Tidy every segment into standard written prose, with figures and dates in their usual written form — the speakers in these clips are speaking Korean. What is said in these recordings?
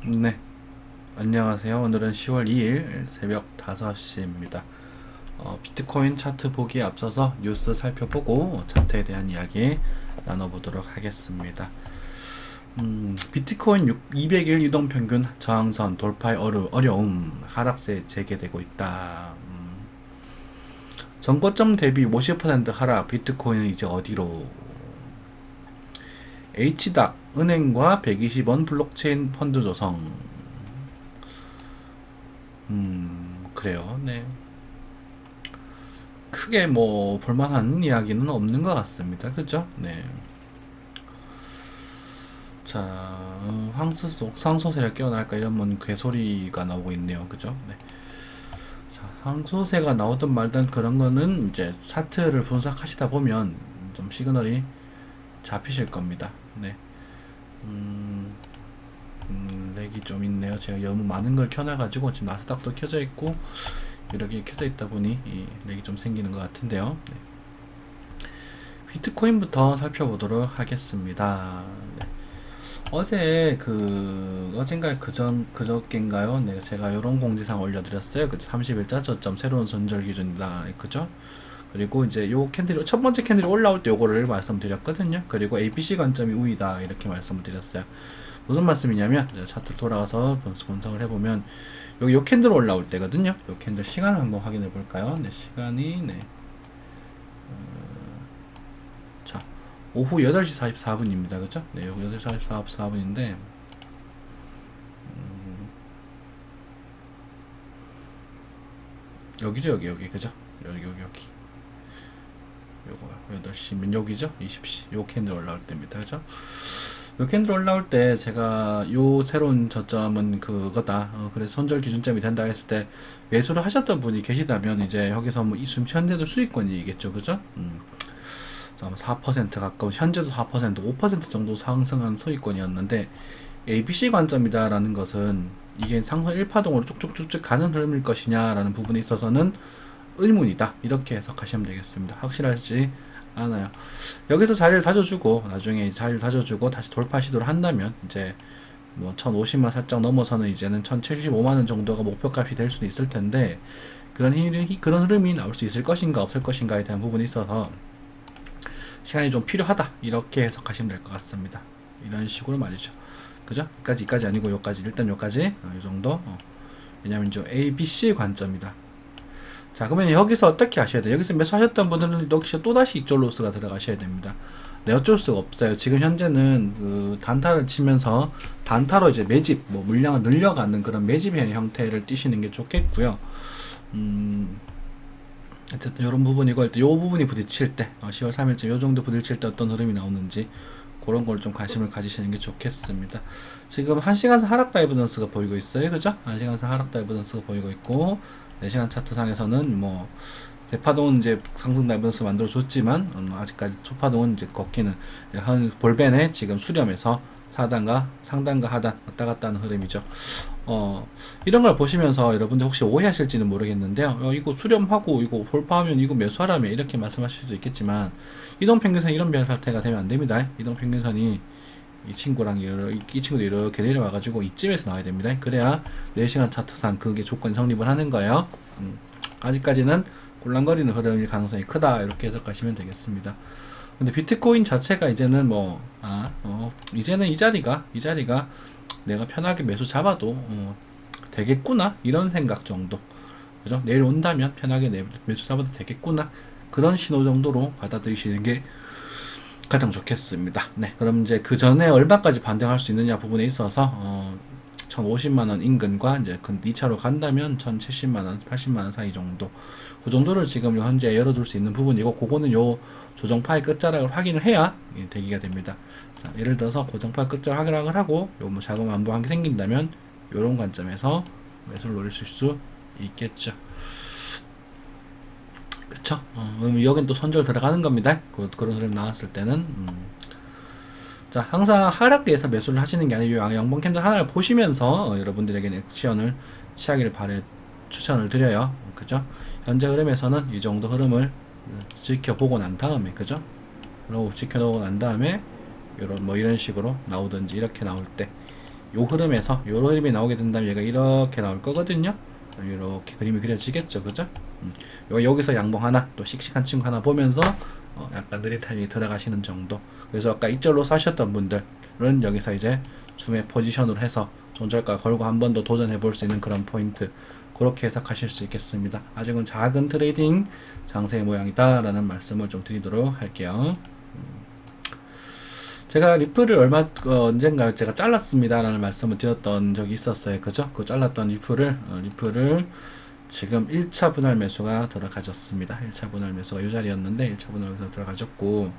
네, 안녕하세요. 오늘은 10월 2일 새벽 5시입니다. 비트코인 차트 보기에 앞서서 뉴스 살펴보고 차트에 대한 이야기 나눠보도록 하겠습니다. 비트코인 200일 이동평균 저항선 돌파의 어려움, 하락세 재개되고 있다. 전고점 대비 50% 하락, 비트코인은 이제 어디로? HDAC, 은행과 120원 블록체인 펀드 조성. 그래요. 네. 크게 뭐 볼만한 이야기는 없는 것 같습니다. 그죠? 네. 자, 상소세를 깨어날까 이런 괴소리가 나오고 있네요. 그죠? 네. 자, 상소세가 나오든 말든 그런 거는 이제 차트를 분석하시다 보면 좀 시그널이 잡히실 겁니다. 네. 음, 렉이 좀 있네요. 제가 너무 많은 걸 켜놔가지고 지금 나스닥도 켜져 있고 이렇게 켜져 있다 보니 이 렉이 좀 생기는 것 같은데요. 네. 비트코인부터 살펴보도록 하겠습니다. 네. 어젠가 그저께인가요? 네, 제가 이런 공지사항 올려드렸어요. 그 30일자 저점 새로운 손절 기준이다. 그죠? 그리고 이제 요 캔들이, 첫 번째 캔들이 올라올 때 요거를 말씀드렸거든요. 그리고 ABC 관점이 우위다. 이렇게 말씀을 드렸어요. 무슨 말씀이냐면, 차트 돌아가서 분석을 해보면, 여기 요 캔들 올라올 때거든요. 요 캔들 시간을 한번 확인해 볼까요? 네, 시간이, 네. 자, 오후 8시 44분입니다. 그죠? 네, 오후 8시 44분인데, 여기죠, 여기, 그죠? 여기. 요거, 8시면 여기죠? 20시. 요 캔들 올라올 때입니다. 그죠? 요 캔들 올라올 때 제가 요 새로운 저점은 그거다. 그래서 손절 기준점이 된다 했을 때 매수를 하셨던 분이 계시다면 이제 여기서 뭐 현재도 수익권이겠죠. 그죠? 4% 가까운, 현재도 4%, 5% 정도 상승한 소위권이었는데, ABC 관점이다라는 것은 이게 상승 1파동으로 쭉쭉쭉쭉 가는 흐름일 것이냐라는 부분에 있어서는 의문이다. 이렇게 해석하시면 되겠습니다. 확실하지 않아요. 여기서 자리를 다져주고, 나중에 자리를 다져주고, 다시 돌파 시도를 한다면, 이제, 뭐, 1050만 살짝 넘어서는 이제는 1075만원 정도가 목표값이 될 수도 있을 텐데, 그런 흐름이 나올 수 있을 것인가, 없을 것인가에 대한 부분이 있어서, 시간이 좀 필요하다 이렇게 해석하시면 될 것 같습니다. 이런 식으로 말이죠. 그죠? 여기까지 아니고 여기까지, 일단 여기까지, 이 정도. 왜냐면 이제 A, B, C 관점이다. 자, 그러면 여기서 어떻게 하셔야 돼요? 여기서 매수하셨던 분들은 역시 또다시 이쪽 로스가 들어가셔야 됩니다. 네, 어쩔 수가 없어요. 지금 현재는 그 단타를 치면서 단타로 이제 매집, 뭐 물량을 늘려가는 그런 매집의 형태를 띄시는 게 좋겠고요. 어쨌든 이런 부분이고, 일단 요 부분이 부딪힐 때, 10월 3일쯤 요 정도 부딪힐 때 어떤 흐름이 나오는지 그런 걸 좀 관심을 가지시는 게 좋겠습니다. 지금 1시간선 하락 다이버전스가 보이고 있어요. 그죠? 1시간선 하락 다이버전스가 보이고 있고, 4시간 차트상에서는 뭐 대파동은 이제 상승 다이버전스 만들어 줬지만, 아직까지 초파동은 이제 걷기는 한 볼벤에 지금 수렴해서 상단과 하단 왔다 갔다 하는 흐름이죠. 이런 걸 보시면서 여러분들 혹시 오해하실지는 모르겠는데요. 이거 수렴하고 이거 돌파하면 이거 매수하라며 이렇게 말씀하실 수도 있겠지만, 이동평균선 이런 변사태가 되면 안 됩니다. 이동평균선이 이 친구도 이렇게 내려와가지고 이쯤에서 나와야 됩니다. 그래야 4시간 차트상 그게 조건이 성립을 하는 거예요. 아직까지는 곤란거리는 흐름일 가능성이 크다. 이렇게 해석하시면 되겠습니다. 근데 비트코인 자체가 이제는 이제는 이 자리가 내가 편하게 매수 잡아도 되겠구나 이런 생각 정도. 그죠? 내려온다면 편하게 매수 잡아도 되겠구나 그런 신호 정도로 받아들이시는 게 가장 좋겠습니다. 네, 그럼 이제 그 전에 얼마까지 반등할 수 있느냐 부분에 있어서 1050만원 인근과 이제 그 2차로 간다면 1070만원, 80만원 사이 정도. 그 정도를 지금 현재 열어둘 수 있는 부분이고, 그거는 요 조정파의 끝자락을 확인을 해야 되기가 됩니다. 자, 예를 들어서 고정파 끝자락 확인을 하고, 요 뭐 자금 안보한 게 생긴다면, 요런 관점에서 매수를 노리실 수 있겠죠. 그쵸? 여긴 또 선절 들어가는 겁니다. 그런 흐름 나왔을 때는. 자, 항상 하락대에서 매수를 하시는 게 아니고 양봉 캔들 하나를 보시면서 여러분들에게 액션을 취하기를 추천을 드려요. 그죠? 현재 흐름에서는 이 정도 흐름을 지켜보고 난 다음에, 그죠? 그리고 지켜보고 난 다음에 이런 식으로 나오든지 이렇게 나올 때 요 흐름에서 요 흐름이 나오게 된다면 얘가 이렇게 나올 거거든요. 이렇게 그림이 그려지겠죠, 그죠? 여기서 양봉 하나, 또 씩씩한 친구 하나 보면서 약간 느린 타이밍에 들어가시는 정도. 그래서 아까 이절로 사셨던 분들은 여기서 이제 줌의 포지션으로 해서 손절가 걸고 한 번 더 도전해 볼 수 있는 그런 포인트, 그렇게 해석하실 수 있겠습니다. 아직은 작은 트레이딩 장세의 모양이다 라는 말씀을 좀 드리도록 할게요. 제가 리플을 언젠가 제가 잘랐습니다 라는 말씀을 드렸던 적이 있었어요, 그죠? 그 잘랐던 리플을 지금 1차 분할 매수가 들어가졌습니다. 1차 분할 매수가 이 자리였는데 1차 분할 매수가 들어가졌고,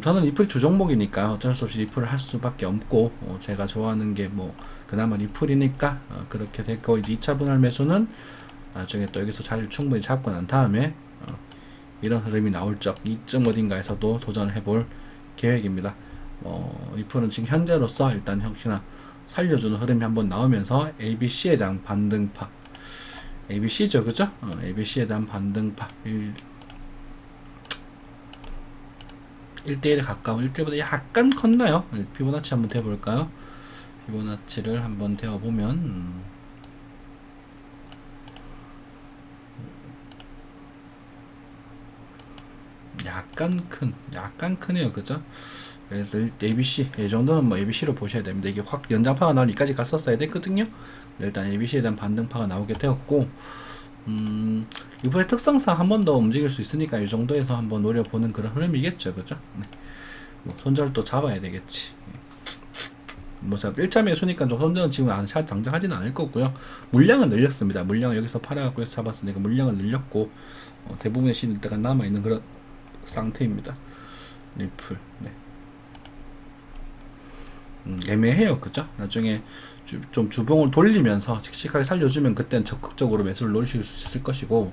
저는 리플 주 종목이니까 어쩔 수 없이 리플을 할 수밖에 없고, 제가 좋아하는 게 뭐 그나마 리플이니까 그렇게 됐고, 이제 2차 분할 매수는 나중에 또 여기서 자리를 충분히 잡고 난 다음에 이런 흐름이 나올 적 이쯤 어딘가에서도 도전을 해볼 계획입니다. 리플은 지금 현재로서 일단 역시나 살려주는 흐름이 한번 나오면서 ABC에 대한 반등파, ABC죠, 그죠? ABC에 대한 반등파 1대1에 가까운 1대1보다 약간 컸나요? 피보나치 한번 대볼까요? 피보나치를 한번 대어보면 약간 크네요, 그죠? 그래서 ABC 이 정도는 뭐 ABC로 보셔야 됩니다. 이게 확 연장파가 나올 여기까지 갔었어야 됐거든요. 일단 ABC에 대한 반등파가 나오게 되었고, 이번에 특성상 한 번 더 움직일 수 있으니까 이 정도에서 한번 노려보는 그런 흐름이겠죠, 그죠? 네. 뭐 손절도 잡아야 되겠지. 뭐 1차 매수니까 좀 손절은 지금 당장 하지는 않을 거고요. 물량은 늘렸습니다. 물량을 여기서 팔아갖고 해서 잡았으니까 물량을 늘렸고, 대부분의 시일대가 남아있는 그런 상태입니다. 리플. 네. 애매해요, 그죠? 나중에 좀 주봉을 돌리면서 씩씩하게 살려주면 그때는 적극적으로 매수를 노리실 수 있을 것이고,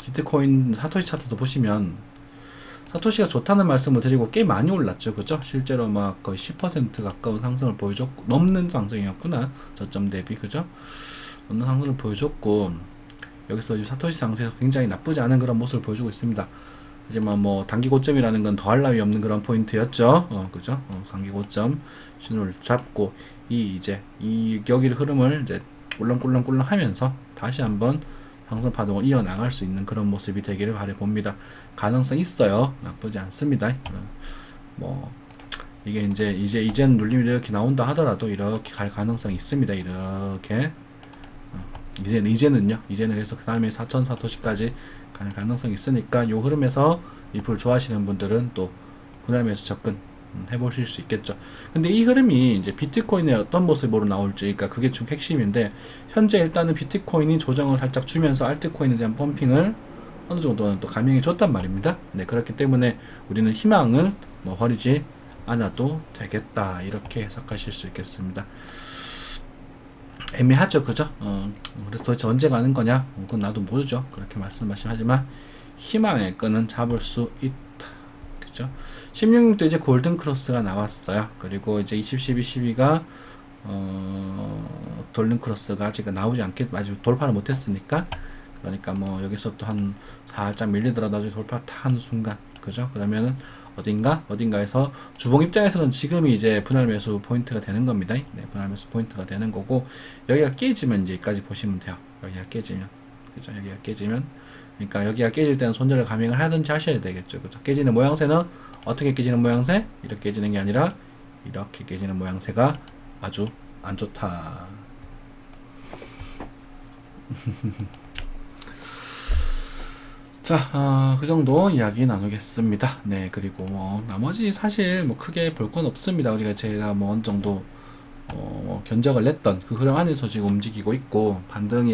비트코인 사토시 차트도 보시면 사토시가 좋다는 말씀을 드리고 꽤 많이 올랐죠, 그죠? 실제로 막 거의 10% 가까운 상승을 보여줬고, 넘는 상승이었구나, 저점 대비, 그죠? 넘는 상승을 보여줬고, 여기서 사토시 상승에서 굉장히 나쁘지 않은 그런 모습을 보여주고 있습니다. 하지만 뭐 단기 고점이라는 건 더할 나위 없는 그런 포인트였죠. 그죠? 단기 고점 신호를 잡고 여기를 흐름을 이제 꿀렁꿀렁 하면서 다시 한번 상승 파동을 이어나갈 수 있는 그런 모습이 되기를 바라봅니다. 가능성 있어요. 나쁘지 않습니다. 뭐 이게 이제는 눌림이 이렇게 나온다 하더라도 이렇게 갈 가능성이 있습니다. 이렇게 이제는 그래서 그 다음에 4천 사토시까지 가는 가능성이 있으니까 요 흐름에서 리플 좋아하시는 분들은 또 분할매수 접근 해보실 수 있겠죠. 근데 이 흐름이 이제 비트코인의 어떤 모습으로 나올지, 그러니까 그게 좀 핵심인데, 현재 일단은 비트코인이 조정을 살짝 주면서 알트코인에 대한 펌핑을 어느 정도는 또 감행해 줬단 말입니다. 네, 그렇기 때문에 우리는 희망을 뭐 버리지 않아도 되겠다, 이렇게 해석하실 수 있겠습니다. 애매하죠, 그죠? 그래서 도대체 언제 가는 거냐? 그건 나도 모르죠. 그렇게 말씀하시지만 희망의 끈은 잡을 수 있다, 그죠? 16도 이제 골든 크로스가 나왔어요. 그리고 이제 20, 12, 12가 골든 크로스가 아직 나오지 아직 돌파를 못했으니까, 그러니까 뭐 여기서 또 한 살짝 밀리더라도 나중에 돌파 다 하는 순간, 그죠? 그러면은 어딘가에서 주봉 입장에서는 지금이 이제 분할 매수 포인트가 되는 겁니다. 네, 분할 매수 포인트가 되는 거고, 여기가 깨지면 이제 여기까지 보시면 돼요. 여기가 깨지면, 그죠? 여기가 깨지면, 그러니까 여기가 깨질 때는 손절을 감행을 하든지 하셔야 되겠죠, 그죠? 깨지는 모양새는 어떻게 깨지는 모양새? 이렇게 깨지는 게 아니라 이렇게 깨지는 모양새가 아주 안 좋다. 자, 그 정도 이야기 나누겠습니다. 네, 그리고 뭐 나머지 사실 뭐 크게 볼 건 없습니다. 제가 뭐 어느 정도 견적을 냈던 그 흐름 안에서 지금 움직이고 있고,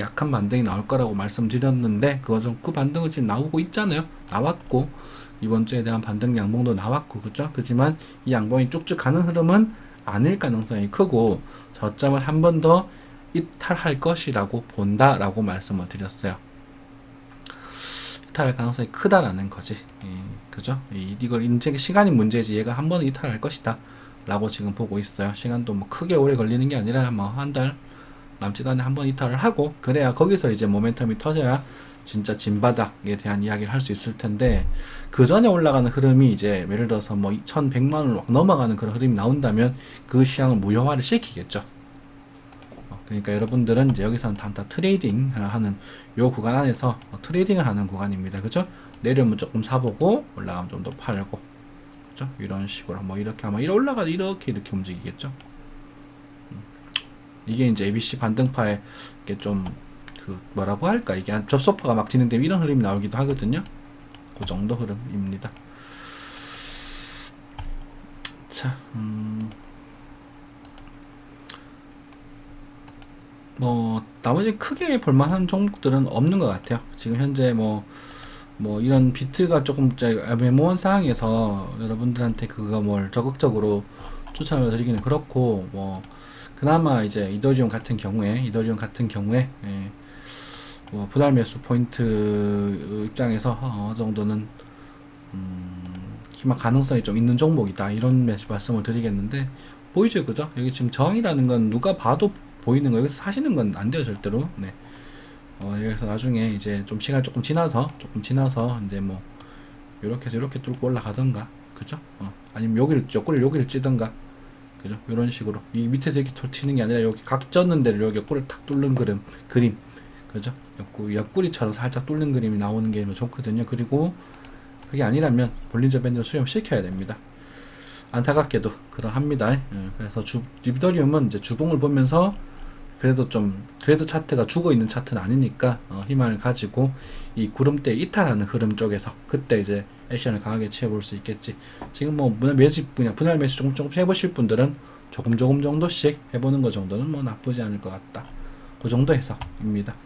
약한 반등이 나올 거라고 말씀드렸는데, 그 반등은 지금 나오고 있잖아요. 나왔고, 이번 주에 대한 반등 양봉도 나왔고, 그죠? 그지만 이 양봉이 쭉쭉 가는 흐름은 아닐 가능성이 크고, 저점을 한 번 더 이탈할 것이라고 본다라고 말씀을 드렸어요. 이탈할 가능성이 크다라는 거지. 그죠? 이걸 이제 시간이 문제지, 얘가 한 번은 이탈할 것이다 라고 지금 보고 있어요. 시간도 뭐 크게 오래 걸리는 게 아니라 뭐 한 달 남짓 안에 한 번 이탈을 하고, 그래야 거기서 이제 모멘텀이 터져야 진짜 진바닥에 대한 이야기를 할 수 있을 텐데, 그 전에 올라가는 흐름이 이제 예를 들어서 뭐 2,100만 원을 막 넘어가는 그런 흐름이 나온다면 그 시장을 무효화를 시키겠죠. 그러니까 여러분들은 이제 여기서는 다 트레이딩 하는 요 구간 안에서 트레이딩을 하는 구간입니다. 그죠? 내려오면 조금 사보고 올라가면 좀 더 팔고, 그죠? 이런 식으로 뭐 이렇게 아마 올라가도 이렇게 움직이겠죠. 이게 이제 ABC 반등파에 이게 좀 그 뭐라고 할까, 이게 접속파가 막 진행되면 이런 흐름이 나오기도 하거든요. 그 정도 흐름입니다. 자, 뭐 나머지 크게 볼만한 종목들은 없는 것 같아요. 지금 현재 뭐 이런 비트가 조금 애매모호한 상황에서 여러분들한테 그거 뭘 적극적으로 추천을 드리기는 그렇고, 뭐 그나마 이제 이더리움 같은 경우에 예, 뭐 분할 매수 포인트 입장에서 어느 정도는 희망 가능성이 좀 있는 종목이다, 이런 말씀을 드리겠는데, 보이죠, 그죠? 여기 지금 저항이라는 건 누가 봐도 보이는 거, 여기서 사시는 건 안 돼요, 절대로. 네. 여기서 나중에 이제 좀 시간 조금 지나서 이제 뭐 요렇게 뚫고 올라가던가, 그죠? 아니면 여기를 찌던가, 그죠? 이런 식으로 이 밑에서 이렇게 치는 게 아니라 여기 각 졌는 데를 여기 옆구리를 탁 뚫는 그림, 그죠? 옆구리처럼 살짝 뚫는 그림이 나오는 게 좋거든요. 그리고 그게 아니라면 볼린저 밴드를 수렴시켜야 됩니다. 안타깝게도 그러합니다. 그래서 이더리움은 이제 주봉을 보면서 그래도 차트가 죽어있는 차트는 아니니까 희망을 가지고 이 구름대 이탈하는 흐름 쪽에서 그때 이제 액션을 강하게 취해볼 수 있겠지. 지금 뭐 분할 매수 조금씩 해보실 분들은 조금 정도씩 해보는 거 정도는 뭐 나쁘지 않을 것 같다. 그 정도 해서입니다.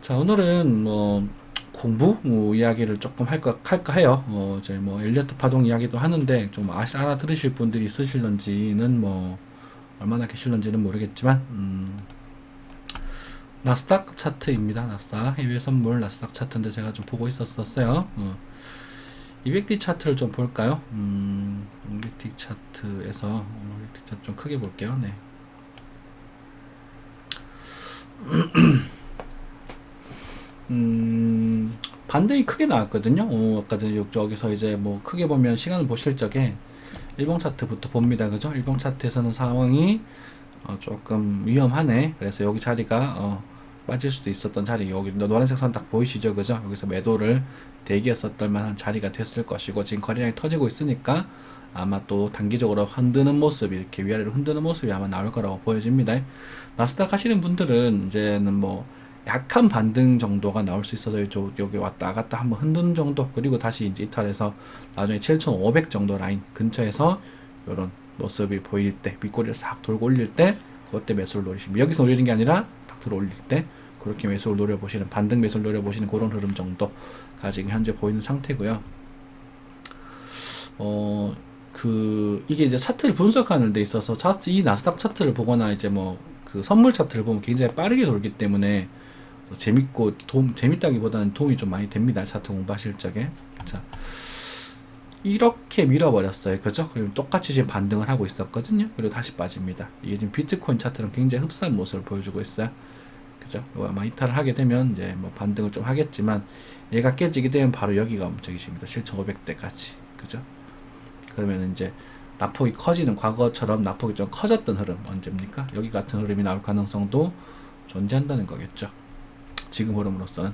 자, 오늘은 뭐 공부 이야기를 조금 할까 해요. 이제 뭐 엘리어트 파동 이야기도 하는데 좀 알아들으실 분들이 있으실런지는 뭐 얼마나 계실런지는 모르겠지만, 나스닥 차트입니다. 나스닥 해외 선물 나스닥 차트인데 제가 좀 보고 있었어요. 200D 차트를 좀 볼까요? 200D 차트에서 200D 차트 좀 크게 볼게요. 네. 반등이 크게 나왔거든요. 아까 여기서 이제 뭐 크게 보면 시간을 보실 적에 일봉 차트부터 봅니다. 그죠? 일봉 차트에서는 상황이 조금 위험하네. 그래서 여기 자리가 빠질 수도 있었던 자리, 여기 노란색 선 딱 보이시죠? 그죠? 여기서 매도를 대기했었던 만한 자리가 됐을 것이고, 지금 거래량이 터지고 있으니까 아마 또 단기적으로 흔드는 모습이, 이렇게 위아래로 흔드는 모습이 아마 나올 거라고 보여집니다. 나스닥 하시는 분들은 이제는 뭐 약한 반등 정도가 나올 수 있어서 여기 왔다 갔다 한번 흔드는 정도, 그리고 다시 이제 이탈해서 나중에 7,500 정도 라인 근처에서 이런 모습이 보일 때, 윗꼬리를 싹 돌고 올릴 때, 그때 매수를 노리시면, 여기서 노리는 게 아니라 딱 들어 올릴 때 그렇게 매수를 노려보시는, 반등 매수를 노려보시는 그런 흐름 정도가 지금 현재 보이는 상태고요. 이게 이제 차트를 분석하는 데 있어서 이 나스닥 차트를 보거나 이제 뭐 그 선물 차트를 보면 굉장히 빠르게 돌기 때문에 재밌고 재밌다기보다는 도움이 좀 많이 됩니다. 차트 공부하실 적에. 자, 이렇게 밀어버렸어요. 그죠? 그리고 똑같이 지금 반등을 하고 있었거든요. 그리고 다시 빠집니다. 이게 지금 비트코인 차트랑 굉장히 흡사한 모습을 보여주고 있어요. 그죠? 아마 이탈을 하게 되면 이제 뭐 반등을 좀 하겠지만, 얘가 깨지게 되면 바로 여기가 움직이십니다. 7,500대까지. 그죠? 그러면 이제 낙폭이 커지는, 과거처럼 낙폭이 좀 커졌던 흐름 언제입니까? 여기 같은 흐름이 나올 가능성도 존재한다는 거겠죠. 지금 흐름으로서는.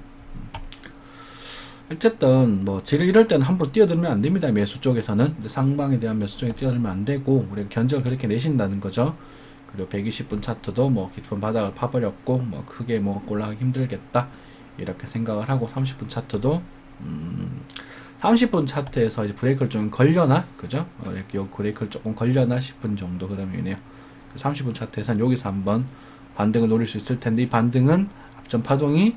어쨌든 뭐 이럴 때는 함부로 뛰어들면 안 됩니다. 매수 쪽에서는 이제 상방에 대한 매수 쪽에 뛰어들면 안 되고, 우리가 견적을 그렇게 내신다는 거죠. 그리고 120분 차트도 뭐 깊은 바닥을 파버렸고, 뭐 크게 뭐 올라가기 힘들겠다 이렇게 생각을 하고, 30분 차트도 30분 차트에서 이제 브레이크를 좀 걸려나, 그죠? 이렇게 요 브레이크를 조금 걸려나 싶은 정도 흐름이네요. 30분 차트에서는 여기서 한번 반등을 노릴 수 있을 텐데, 이 반등은 앞전 파동이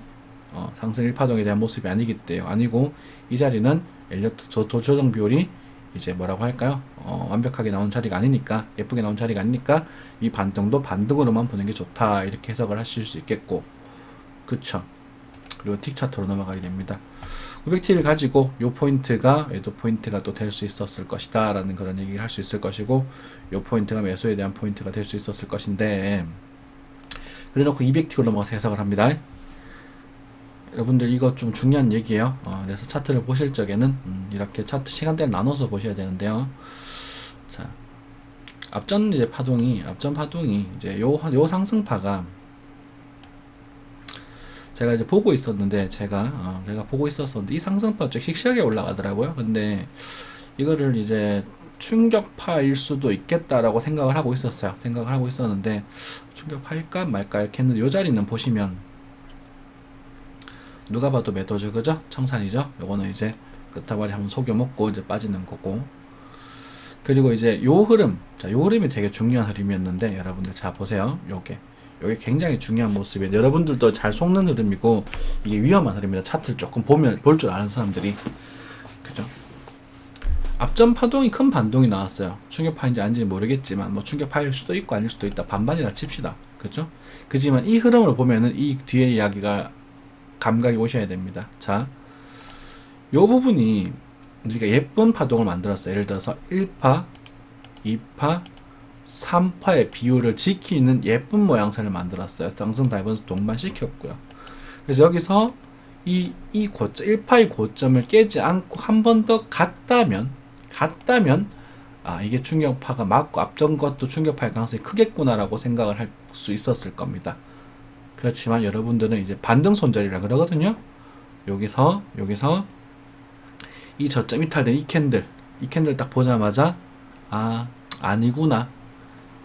상승 1파동에 대한 모습이 아니고, 이 자리는 엘리어트 조정 비율이 이제 뭐라고 할까요? 완벽하게 나온 자리가 아니니까, 예쁘게 나온 자리가 아니니까 이 반등도 반등으로만 보는 게 좋다, 이렇게 해석을 하실 수 있겠고, 그쵸? 그리고 틱 차트로 넘어가게 됩니다. 500T를 가지고 요 포인트가 매도 포인트가 또 될 수 있었을 것이다 라는 그런 얘기를 할 수 있을 것이고, 요 포인트가 매수에 대한 포인트가 될 수 있었을 것인데, 그래놓고 200T로 넘어가서 해석을 합니다. 여러분들 이거 좀 중요한 얘기예요. 그래서 차트를 보실 적에는 이렇게 차트 시간대를 나눠서 보셔야 되는데요. 자, 앞전 파동이 이제 요 상승파가 제가 이제 보고 있었는데 제가 보고 있었는데 이 상승파 좀 씩씩하게 올라가더라고요. 근데 이거를 이제 충격파일 수도 있겠다라고 생각을 하고 있었는데 충격파일까 말까 이렇게 했는데 요 자리는 보시면 누가 봐도 매도죠, 그죠? 청산이죠. 요거는 이제 끝다발이 한번 속여먹고 이제 빠지는 거고. 그리고 이제 요 흐름, 요 흐름이 되게 중요한 흐름이었는데 여러분들 자 보세요. 요게 굉장히 중요한 모습이에요. 여러분들도 잘 속는 흐름이고 이게 위험한 흐름입니다. 차트를 조금 볼 줄 아는 사람들이, 그죠? 앞전 파동이 큰 반동이 나왔어요. 충격파인지 아닌지 모르겠지만 뭐 충격파일 수도 있고 아닐 수도 있다. 반반이라 칩시다. 그죠? 그지만 이 흐름을 보면은 이 뒤에 이야기가 감각이 오셔야 됩니다. 자, 요 부분이 우리가 예쁜 파동을 만들었어요. 예를 들어서 1파, 2파, 3파의 비율을 지키는 예쁜 모양새를 만들었어요. 상승 다이버스 동반시켰고요. 그래서 여기서 이 고점, 1파의 고점을 깨지 않고 한 번 더 갔다면, 이게 충격파가 맞고 앞전 것도 충격파의 가능성이 크겠구나라고 생각을 할 수 있었을 겁니다. 그렇지만 여러분들은 이제 반등 손절이라 그러거든요. 여기서 이 저점 이탈된 이 캔들 딱 보자마자 아니구나,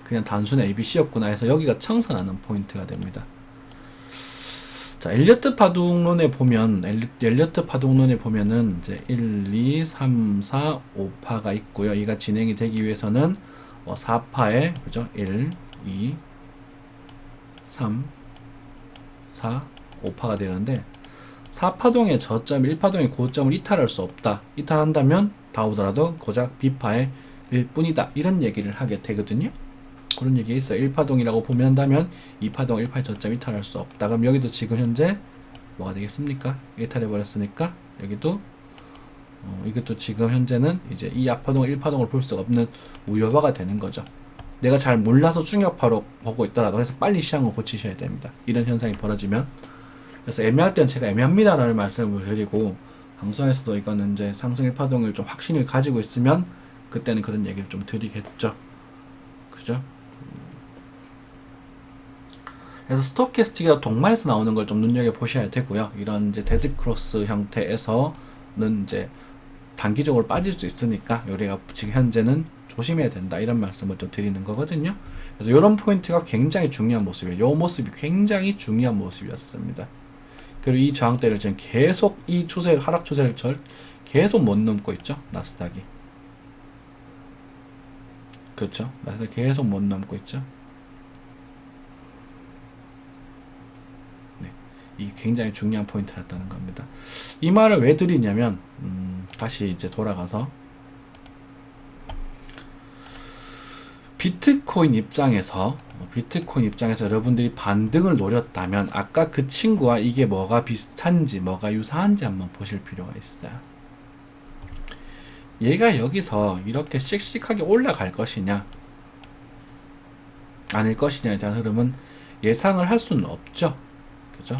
그냥 단순히 ABC였구나 해서 여기가 청산하는 포인트가 됩니다. 자, 엘리어트 파동론에 보면은 이제 1, 2, 3, 4, 5파가 있고요. 이가 진행이 되기 위해서는 4파에 그죠? 1, 2, 3, 4, 5파가 되는데 4파동의 저점, 1파동의 고점을 이탈할 수 없다. 이탈한다면 다오더라도 고작 B파의 1뿐이다. 이런 얘기를 하게 되거든요. 그런 얘기 있어요. 1파동이라고 보면다면 2파동, 1파의 저점 이탈할 수 없다. 그럼 여기도 지금 현재 뭐가 되겠습니까? 이탈해버렸으니까 여기도 이것도 지금 현재는 이제 이 앞파동, 1파동을 볼 수가 없는 무효화가 되는 거죠. 내가 잘 몰라서 충격파로 보고 있더라도 그래서 빨리 시향을 고치셔야 됩니다. 이런 현상이 벌어지면. 그래서 애매할 때는 제가 애매합니다라는 말씀을 드리고, 방송에서도 이거는 이제 상승 1파동을 좀 확신을 가지고 있으면 그때는 그런 얘기를 좀 드리겠죠. 그죠? 그래서 스토캐스틱이나 동마에서 나오는 걸 좀 눈여겨보셔야 되고요. 이런 이제 데드크로스 형태에서는 이제 단기적으로 빠질 수 있으니까 우리가 지금 현재는 조심해야 된다, 이런 말씀을 좀 드리는 거거든요. 그래서 이런 포인트가 굉장히 중요한 모습이에요. 이 모습이 굉장히 중요한 모습이었습니다. 그리고 이 저항대를 지금 계속 이 하락 추세를 계속 못 넘고 있죠. 나스닥이. 그렇죠. 나스닥 계속 못 넘고 있죠. 네, 이게 굉장히 중요한 포인트였다는 겁니다. 이 말을 왜 드리냐면 다시 이제 돌아가서 비트코인 입장에서 여러분들이 반등을 노렸다면 아까 그 친구와 이게 뭐가 비슷한지 뭐가 유사한지 한번 보실 필요가 있어요. 얘가 여기서 이렇게 씩씩하게 올라갈 것이냐 아닐 것이냐에 대한 흐름은 예상을 할 수는 없죠. 그죠?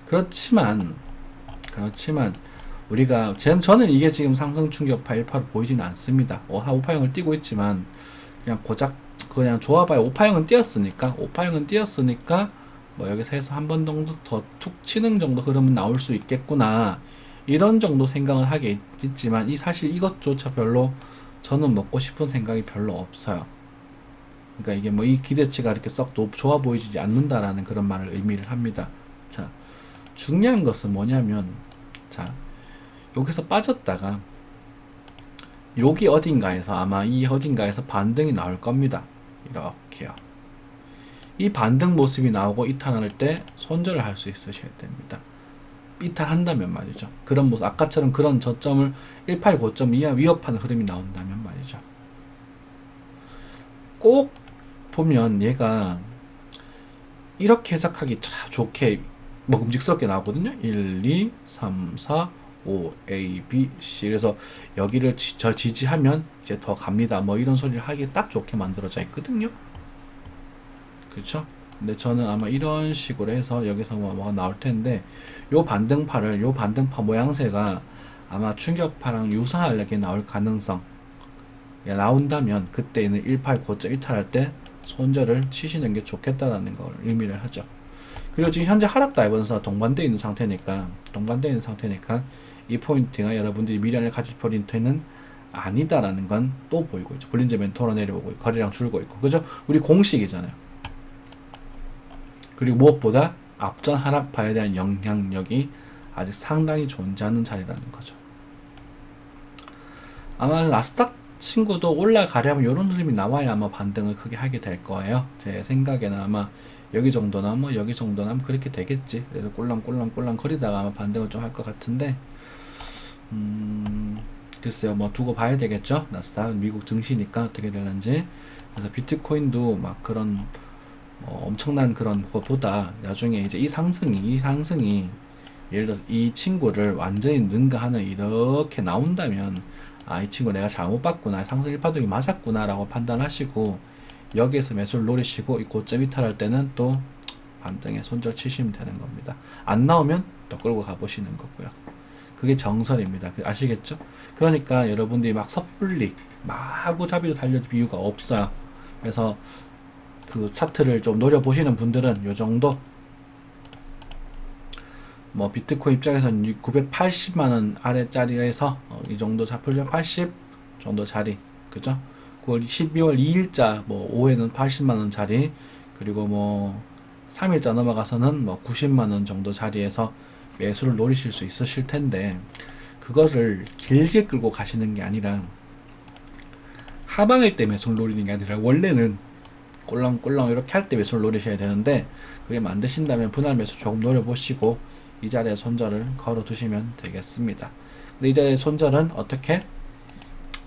그렇지만 우리가 저는 이게 지금 상승 충격파 1파로 보이지는 않습니다. 5파형을 띄고 있지만 그냥 좋아봐요. 5파형은 띄었으니까 뭐 여기서 해서 한 번 정도 더 툭 치는 정도 흐름은 나올 수 있겠구나, 이런 정도 생각을 하겠지만 사실 이것조차 별로 저는 먹고 싶은 생각이 별로 없어요. 그러니까 이게 뭐 이 기대치가 이렇게 썩 좋아 보이지 않는다라는 그런 말을 의미를 합니다. 자, 중요한 것은 뭐냐면, 자, 여기서 빠졌다가 여기 어딘가에서 아마 이 어딘가에서 반등이 나올 겁니다. 이렇게요. 이 반등 모습이 나오고 이탈할 때 손절을 할 수 있으셔야 됩니다. 이탈한다면 말이죠. 그런 모습, 아까처럼 그런 저점을 1파의 고점 이하 위협하는 흐름이 나온다면 말이죠. 꼭 보면 얘가 이렇게 해석하기 참 좋게 먹음직스럽게 나오거든요. 1, 2, 3, 4, 5, A, B, C. 그래서 여기를 지지하면 이제 더 갑니다. 뭐 이런 소리를 하기에 딱 좋게 만들어져 있거든요. 그렇죠? 근데 저는 아마 이런 식으로 해서 여기서 뭐가 나올 텐데, 요 반등파 모양새가 아마 충격파랑 유사하게 나올 가능성, 나온다면 그때는 18 고점 이탈할 때 손절을 치시는 게 좋겠다라는 걸 의미를 하죠. 그리고 지금 현재 하락 다이버전스가 동반되어 있는 상태니까 이 포인트가 여러분들이 미련을 가질 포인트는 아니다라는 건 또 보이고 있죠. 볼린저 밴드 돌아 내려오고 거래량 줄고 있고, 그죠? 우리 공식이잖아요. 그리고 무엇보다 앞전 하락파에 대한 영향력이 아직 상당히 존재하는 자리라는 거죠. 아마 나스닥 친구도 올라가려면 이런 흐름이 나와야 아마 반등을 크게 하게 될 거예요. 제 생각에는 아마 여기 정도나 뭐 여기 정도나 그렇게 되겠지. 그래서 꼴랑꼴랑 거리다가 아마 반등을 좀 할 것 같은데, 글쎄요, 뭐 두고 봐야 되겠죠. 나스닥 미국 증시니까 어떻게 될는지. 그래서 비트코인도 막 그런 엄청난 그런 것보다 나중에 이제 이 상승이 예를 들어 이 친구를 완전히 능가하는 이렇게 나온다면, 이 친구 내가 잘못 봤구나, 상승 일파동이 맞았구나 라고 판단하시고 여기에서 매수를 노리시고 이 고점 이탈할 때는 또 반등에 손절 치시면 되는 겁니다. 안 나오면 또 끌고 가보시는 거고요. 그게 정설입니다. 아시겠죠? 그러니까 여러분들이 막 섣불리 마구잡이로 달려줄 이유가 없어요. 그래서 그 차트를 좀 노려보시는 분들은 요 정도, 뭐 비트코인 입장에서는 980만원 아래짜리에서 이 정도 잡으려 80 정도 자리, 그죠? 12월 2일자 뭐 오후에는 80만원 자리, 그리고 뭐 3일자 넘어가서는 뭐 90만원 정도 자리에서 매수를 노리실 수 있으실 텐데, 그거를 길게 끌고 가시는 게 아니라 하방일 때 매수를 노리는 게 아니라 원래는 꼴랑꼴랑 이렇게 할 때 매수를 노리셔야 되는데, 그게 만드신다면 분할 매수 조금 노려보시고 이 자리에 손절을 걸어 두시면 되겠습니다. 근데 이 자리에 손절은 어떻게?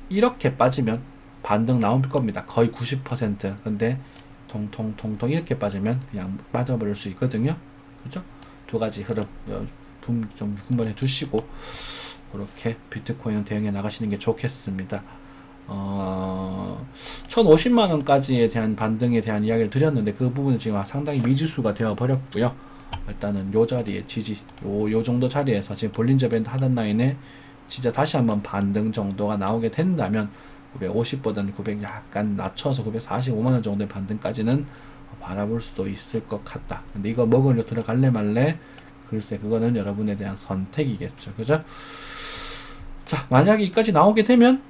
이렇게 빠지면 반등 나올 겁니다. 거의 90%. 근데 통통 이렇게 빠지면 그냥 빠져버릴 수 있거든요. 그죠? 두 가지 흐름 좀 분발해 두시고 그렇게 비트코인은 대응해 나가시는 게 좋겠습니다. 1050만원까지에 대한 반등에 대한 이야기를 드렸는데, 그 부분은 지금 상당히 미지수가 되어 버렸고요. 일단은 요 자리에 지지, 요 정도 자리에서 지금 볼린저 밴드 하단 라인에 진짜 다시 한번 반등 정도가 나오게 된다면 950보다는 900 약간 낮춰서 945만원 정도의 반등까지는 바라볼 수도 있을 것 같다. 근데 이거 먹으려 들어갈래 말래, 글쎄 그거는 여러분에 대한 선택이겠죠. 그죠? 자, 만약에 이까지 나오게 되면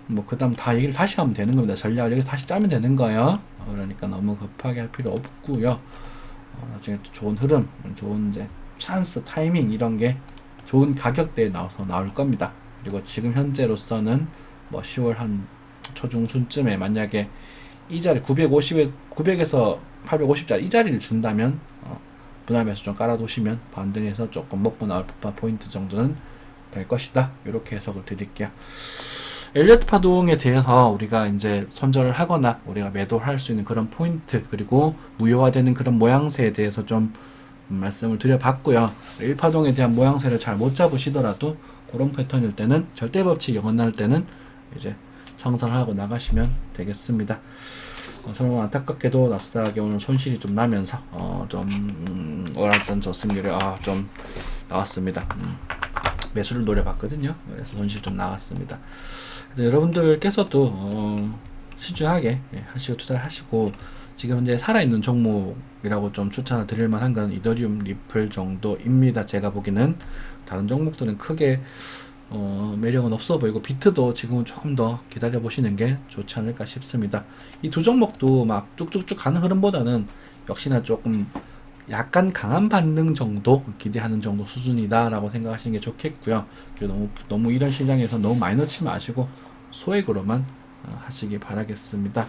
뭐 그 다음 다 얘기를 다시 하면 되는 겁니다. 전략을 여기서 다시 짜면 되는 거예요. 그러니까 너무 급하게 할 필요 없고요. 나중에 또 좋은 흐름, 좋은 이제 찬스, 타이밍 이런 게 좋은 가격대에 나와서 나올 겁니다. 그리고 지금 현재로서는 뭐 10월 한 초중순쯤에 만약에 이 자리 900에서 850짜리 이 자리를 준다면 분할 매수 좀 깔아두시면 반등해서 조금 먹고 나올 법한 포인트 정도는 될 것이다. 이렇게 해석을 드릴게요. 엘리어트 파동에 대해서 우리가 이제 손절을 하거나 우리가 매도를 할 수 있는 그런 포인트, 그리고 무효화되는 그런 모양새에 대해서 좀 말씀을 드려봤고요. 1파동에 대한 모양새를 잘 못 잡으시더라도 그런 패턴일 때는 절대 법칙이 어긋날 때는 이제 청산을 하고 나가시면 되겠습니다. 저는 안타깝게도 나스닥에 오늘 손실이 좀 나면서 올랐던 저승률이 좀 나왔습니다. 매수를 노려봤거든요. 그래서 손실 좀 나왔습니다. 여러분들께서도 신중하게 하시고 투자를 하시고, 지금 현재 살아있는 종목이라고 좀 추천을 드릴 만한 건 이더리움, 리플 정도입니다. 제가 보기에는 다른 종목들은 크게 매력은 없어 보이고, 비트도 지금은 조금 더 기다려 보시는 게 좋지 않을까 싶습니다. 이 두 종목도 막 쭉쭉쭉 가는 흐름보다는 역시나 조금 약간 강한 반등 정도 기대하는 정도 수준이다 라고 생각하시는 게 좋겠고요. 그리고 너무 이런 시장에서 너무 많이 넣지 마시고 소액으로만 하시기 바라겠습니다.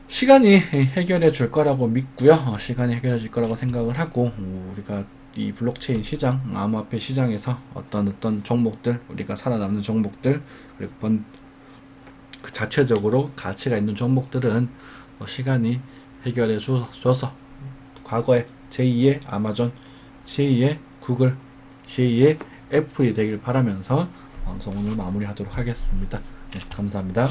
시간이 해결해 줄 거라고 믿고요. 시간이 해결해 줄 거라고 생각을 하고, 우리가 이 블록체인 시장, 암호화폐 시장에서 어떤 종목들, 우리가 살아남는 종목들, 그리고 그 자체적으로 가치가 있는 종목들은 시간이 해결해 줘서 과거에 제2의 아마존, 제2의 구글, 제2의 애플이 되길 바라면서 방송 오늘 마무리하도록 하겠습니다. 네, 감사합니다.